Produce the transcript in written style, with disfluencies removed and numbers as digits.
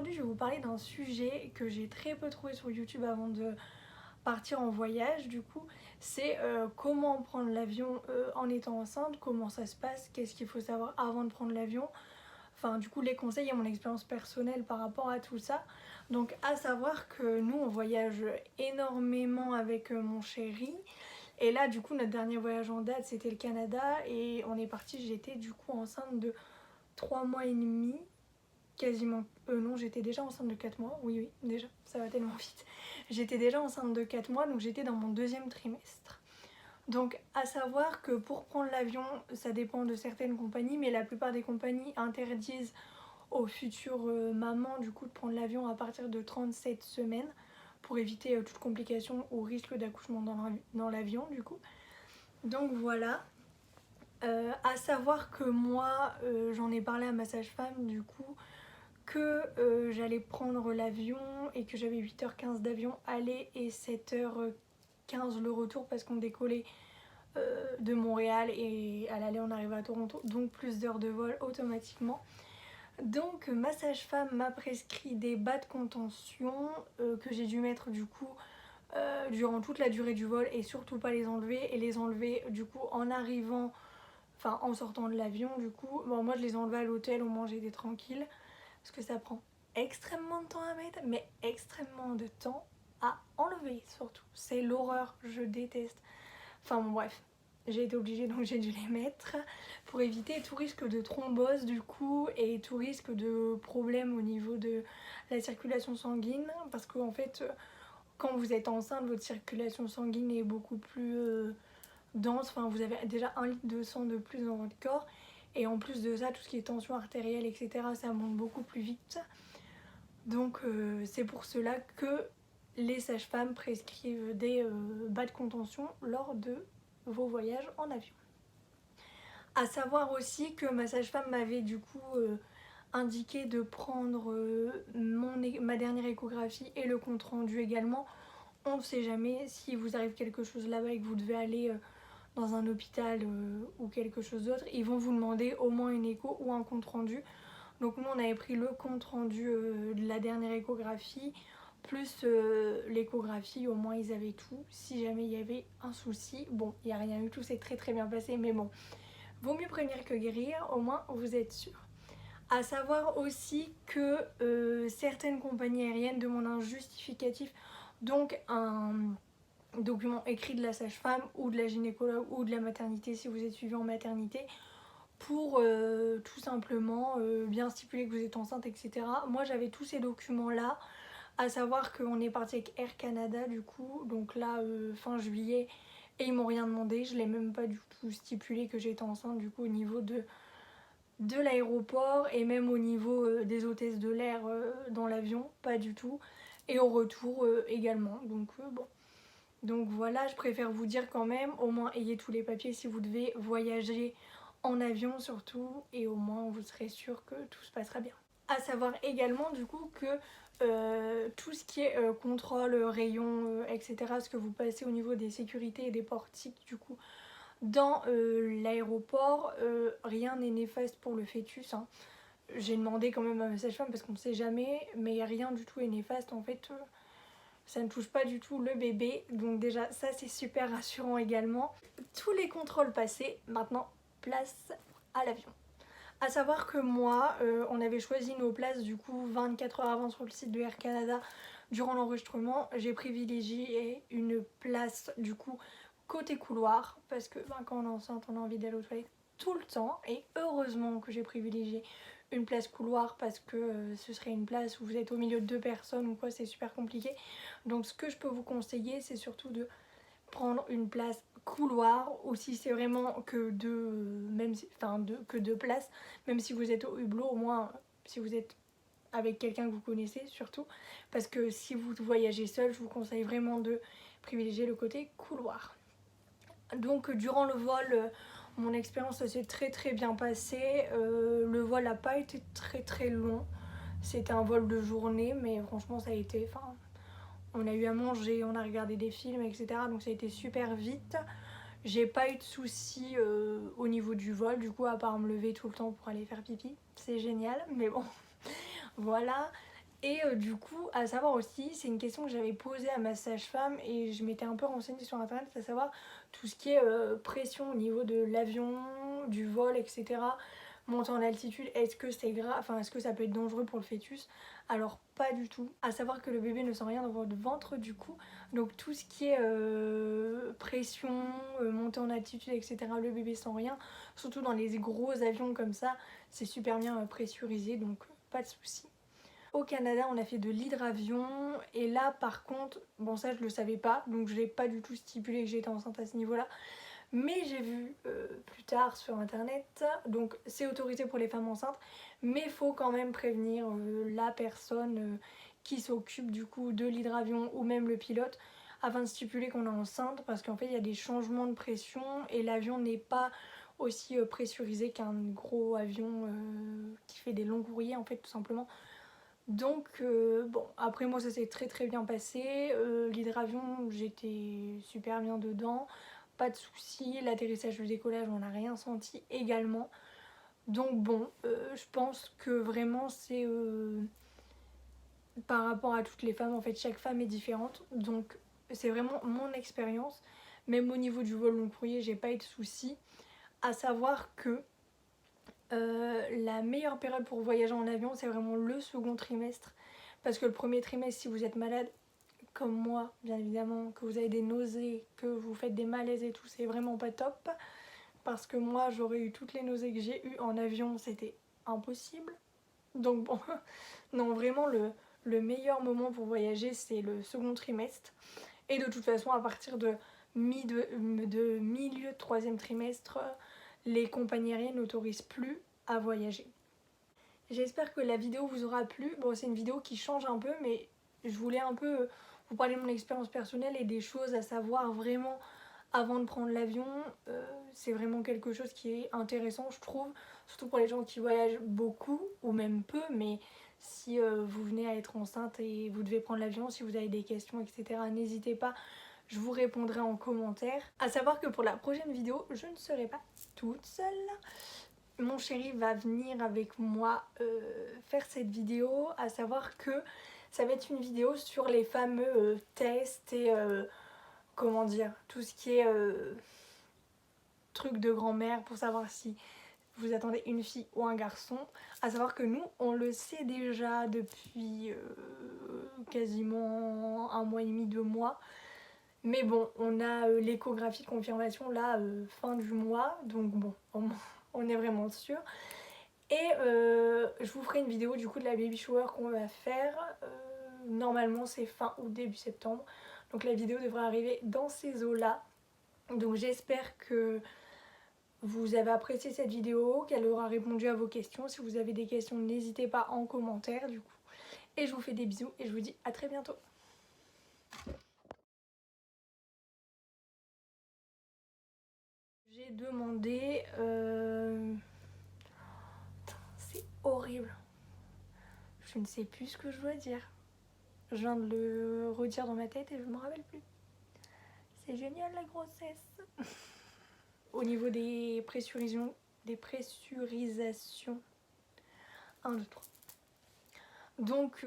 aujourd'hui je vais vous parler d'un sujet que j'ai très peu trouvé sur YouTube avant de partir en voyage. Du coup, c'est comment prendre l'avion en étant enceinte, comment ça se passe, qu'est-ce qu'il faut savoir avant de prendre l'avion. Enfin, du coup, les conseils et mon expérience personnelle par rapport à tout ça. Donc, à savoir que nous, on voyage énormément avec mon chéri. Et là, du coup, notre dernier voyage en date, c'était le Canada. Et on est parti, j'étais du coup enceinte de 3 mois et demi. Quasiment. Non, j'étais déjà enceinte de 4 mois. Oui, oui, déjà, ça va tellement vite. J'étais déjà enceinte de 4 mois, donc j'étais dans mon deuxième trimestre. Donc, à savoir que pour prendre l'avion, ça dépend de certaines compagnies, mais la plupart des compagnies interdisent aux futures mamans du coup de prendre l'avion à partir de 37 semaines pour éviter toute complication ou risque d'accouchement dans l'avion du coup. Donc voilà. À savoir que moi, j'en ai parlé à ma sage-femme du coup, que j'allais prendre l'avion et que j'avais 8h15 d'avion aller et 7h15 le retour parce qu'on décollait de Montréal et à l'aller on arrivait à Toronto, donc plus d'heures de vol automatiquement. Donc ma sage-femme m'a prescrit des bas de contention que j'ai dû mettre du coup durant toute la durée du vol et surtout pas les enlever et les enlever du coup en arrivant, enfin en sortant de l'avion du coup. Bon, moi je les enlevais à l'hôtel, au moins j'étais tranquille parce que ça prend extrêmement de temps à mettre, mais extrêmement de temps à enlever surtout. C'est l'horreur, je déteste. Enfin bon bref, j'ai été obligée donc j'ai dû les mettre pour éviter tout risque de thrombose du coup et tout risque de problème au niveau de la circulation sanguine parce qu'en fait quand vous êtes enceinte votre circulation sanguine est beaucoup plus dense, enfin vous avez déjà 1 litre de sang de plus dans votre corps et en plus de ça tout ce qui est tension artérielle etc ça monte beaucoup plus vite. Donc c'est pour cela que les sages-femmes prescrivent des bas de contention lors de vos voyages en avion. À savoir aussi que ma sage-femme m'avait du coup indiqué de prendre ma dernière échographie et le compte rendu également. On ne sait jamais si vous arrive quelque chose là-bas et que vous devez aller dans un hôpital ou quelque chose d'autre, ils vont vous demander au moins une écho ou un compte rendu. Donc nous on avait pris le compte rendu de la dernière échographie plus l'échographie, au moins ils avaient tout si jamais il y avait un souci. Bon, il n'y a rien eu, tout s'est très très bien passé, mais bon, vaut mieux prévenir que guérir, au moins vous êtes sûr. À savoir aussi que certaines compagnies aériennes demandent un justificatif, donc un document écrit de la sage-femme ou de la gynécologue ou de la maternité si vous êtes suivi en maternité, pour tout simplement bien stipuler que vous êtes enceinte, etc. Moi j'avais tous ces documents là, à savoir qu'on est parti avec Air Canada du coup, donc là fin juillet, et ils m'ont rien demandé, je l'ai même pas du tout stipulé que j'étais enceinte du coup au niveau de l'aéroport et même au niveau des hôtesses de l'air dans l'avion, pas du tout, et au retour également, donc bon. Donc voilà, je préfère vous dire quand même, au moins ayez tous les papiers si vous devez voyager en avion surtout, et au moins vous serez sûr que tout se passera bien. À savoir également du coup que tout ce qui est contrôle, rayon, etc., ce que vous passez au niveau des sécurités et des portiques du coup dans l'aéroport, rien n'est néfaste pour le fœtus, hein. J'ai demandé quand même à ma sage-femme parce qu'on ne sait jamais, mais rien du tout est néfaste en fait. Ça ne touche pas du tout le bébé, donc déjà ça c'est super rassurant également. Tous les contrôles passés, maintenant place à l'avion. À savoir que moi, on avait choisi nos places du coup 24 heures avant sur le site de Air Canada. Durant l'enregistrement, j'ai privilégié une place du coup côté couloir parce que quand on est enceinte, on a envie d'aller aux toilettes tout le temps, et heureusement que j'ai privilégié une place couloir parce que ce serait une place où vous êtes au milieu de 2 personnes ou quoi, c'est super compliqué. Donc ce que je peux vous conseiller, c'est surtout de prendre une place couloir, ou si c'est vraiment que que 2 places, même si vous êtes au hublot, au moins si vous êtes avec quelqu'un que vous connaissez surtout, parce que si vous voyagez seul, je vous conseille vraiment de privilégier le côté couloir. Donc durant le vol, mon expérience s'est très très bien passée. Le vol n'a pas été très très long, c'était un vol de journée, mais franchement ça a été, on a eu à manger, on a regardé des films, etc. Donc ça a été super vite. J'ai pas eu de soucis au niveau du vol, du coup, à part me lever tout le temps pour aller faire pipi. C'est génial, mais bon, voilà. Et du coup, à savoir aussi, c'est une question que j'avais posée à ma sage-femme et je m'étais un peu renseignée sur internet, à savoir tout ce qui est pression au niveau de l'avion, du vol, etc. Monter en altitude, est-ce que c'est grave, enfin est-ce que ça peut être dangereux pour le fœtus? Alors pas du tout. À savoir que le bébé ne sent rien dans votre ventre du coup, donc tout ce qui est pression, montée en altitude, etc. Le bébé sent rien, surtout dans les gros avions comme ça, c'est super bien pressurisé, donc pas de soucis. Au Canada, on a fait de l'hydravion et là par contre, bon ça je le savais pas, donc je l'ai pas du tout stipulé que j'étais enceinte à ce niveau-là. Mais j'ai vu plus tard sur internet, donc c'est autorisé pour les femmes enceintes, mais il faut quand même prévenir la personne qui s'occupe du coup de l'hydravion ou même le pilote afin de stipuler qu'on est enceinte parce qu'en fait il y a des changements de pression et l'avion n'est pas aussi pressurisé qu'un gros avion qui fait des longs courriers en fait tout simplement. Donc bon, après moi ça s'est très bien passé, l'hydravion j'étais super bien dedans, pas de soucis, l'atterrissage, le décollage on n'a rien senti également. Donc bon, je pense que vraiment c'est par rapport à toutes les femmes, en fait chaque femme est différente, donc c'est vraiment mon expérience. Même au niveau du vol long courrier j'ai pas eu de soucis, à savoir que la meilleure période pour voyager en avion c'est vraiment le second trimestre. Parce que le premier trimestre, si vous êtes malade, comme moi, bien évidemment, que vous avez des nausées, que vous faites des malaises et tout, c'est vraiment pas top. Parce que moi, j'aurais eu toutes les nausées que j'ai eues en avion, c'était impossible. Donc bon, non, vraiment, le meilleur moment pour voyager, c'est le second trimestre. Et de toute façon, à partir de milieu de troisième trimestre, les compagnies aériennes n'autorisent plus à voyager. J'espère que la vidéo vous aura plu. Bon, c'est une vidéo qui change un peu, mais je voulais un peu vous parler de mon expérience personnelle et des choses à savoir vraiment avant de prendre l'avion. C'est vraiment quelque chose qui est intéressant, je trouve, surtout pour les gens qui voyagent beaucoup ou même peu, mais si vous venez à être enceinte et vous devez prendre l'avion, si vous avez des questions, etc., n'hésitez pas, je vous répondrai en commentaire. À savoir que pour la prochaine vidéo, je ne serai pas toute seule. Mon chéri va venir avec moi faire cette vidéo, à savoir que ça va être une vidéo sur les fameux tests et comment dire, tout ce qui est truc de grand-mère pour savoir si vous attendez une fille ou un garçon. À savoir que nous, on le sait déjà depuis quasiment 1 mois et demi, 2 mois. Mais bon, on a l'échographie de confirmation là, fin du mois, donc bon, on est vraiment sûr. Et je vous ferai une vidéo du coup de la baby shower qu'on va faire. Normalement c'est fin août, début septembre. Donc la vidéo devrait arriver dans ces eaux-là. Donc j'espère que vous avez apprécié cette vidéo, qu'elle aura répondu à vos questions. Si vous avez des questions, n'hésitez pas en commentaire du coup. Et je vous fais des bisous et je vous dis à très bientôt. J'ai demandé... C'est horrible. Je ne sais plus ce que je dois dire. Je viens de le redire dans ma tête et je me rappelle plus. C'est génial la grossesse. Au niveau des pressurisations, 1, 2, 3. Donc